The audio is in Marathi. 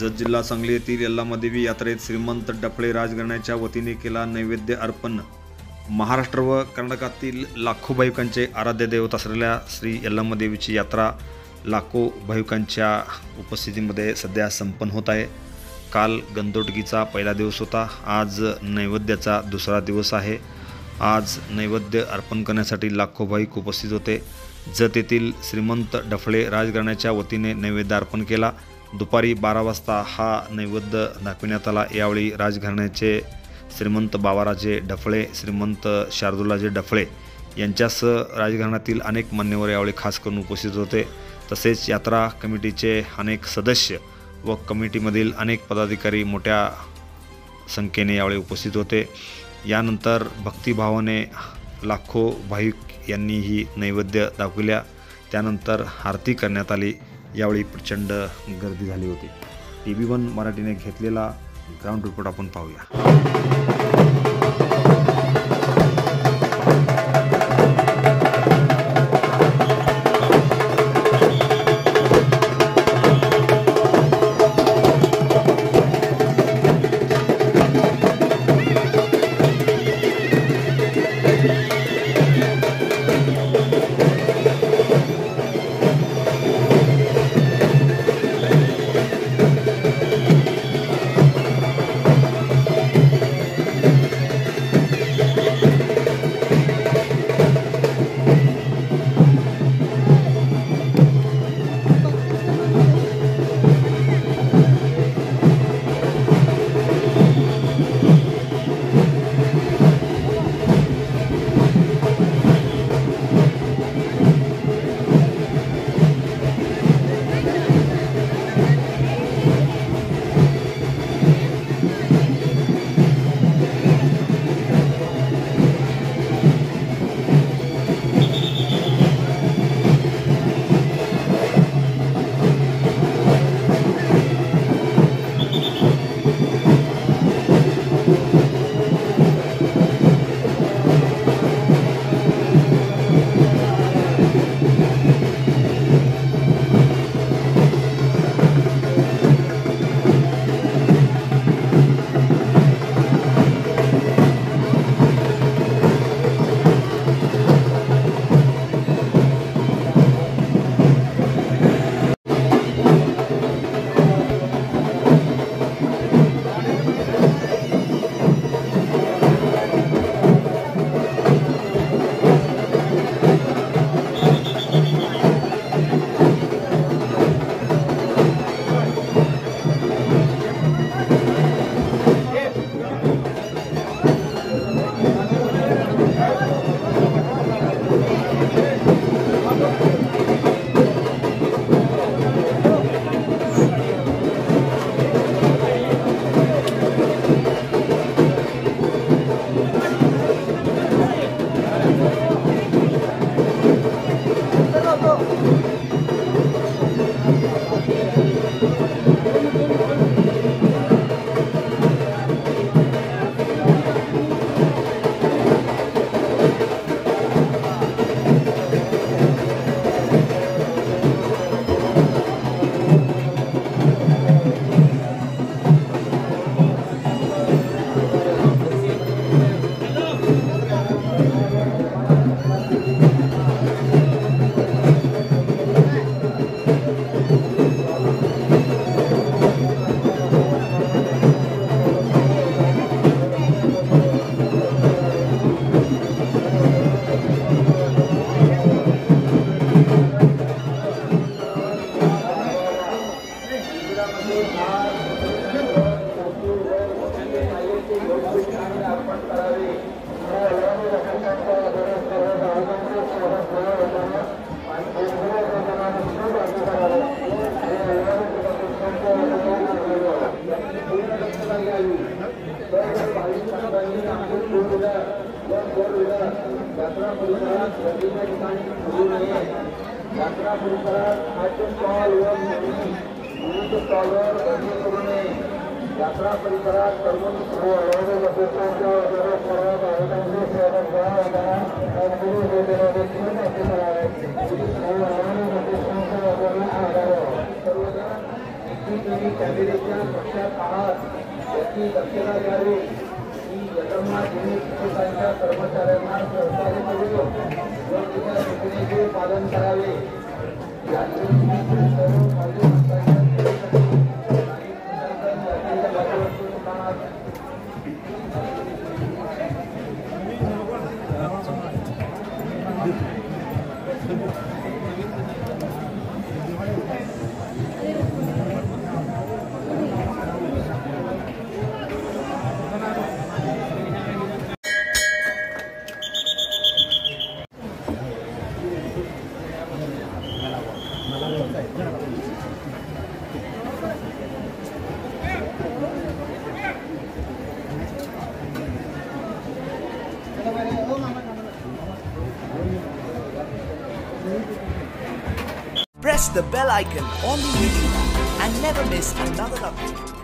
जत जिल्हा सांगली येथील यल्लामादेवी यात्रेत श्रीमंत डफळे राजघराण्याच्या वतीने केला नैवेद्य अर्पण। महाराष्ट्र व कर्नाटकातील लाखो भाविकांचे आराध्य दैवत असलेल्या श्री यल्लामादेवीची यात्रा लाखो भाविकांच्या उपस्थितीमध्ये सध्या संपन्न होत आहे। काल गंधोटकीचा पहिला दिवस होता, आज नैवेद्याचा दुसरा दिवस आहे। आज नैवेद्य अर्पण करण्यासाठी लाखो भाविक उपस्थित होते। जत येथील श्रीमंत डफळे राजघराण्याच्या वतीने नैवेद्य अर्पण केला। दुपारी 12 वाजता हा नैवेद्य दाखविण्यात आला। यावेळी राजघराण्याचे श्रीमंत बाबाराजे डफळे, श्रीमंत शार्दूलाजे डफळे यांच्यासह राजघराण्यातील अनेक मान्यवर यावेळी खास करून उपस्थित होते। तसेच यात्रा कमिटीचे अनेक सदस्य व कमिटीमधील अनेक पदाधिकारी मोठ्या संख्येने यावेळी उपस्थित होते। यानंतर भक्तिभावाने लाखो भाविक यांनी ही नैवेद्य दाखविल्या। त्यानंतर आरती करण्यात आली। यावेळी प्रचंड गर्दी झाली होती। TV1 मराठीने घेतलेला ग्राउंड रिपोर्ट आपण पाहूया। यात्रा परिसरात की तुम्ही कॅमेऱ्याच्या पक्षात आहात याची दक्षता घ्यावी की यलमा जिल्हा कर्मचाऱ्यांना सहकार्य करून योग्य सूचनेचे पालन करावे. Press the bell icon on the video and never miss another update.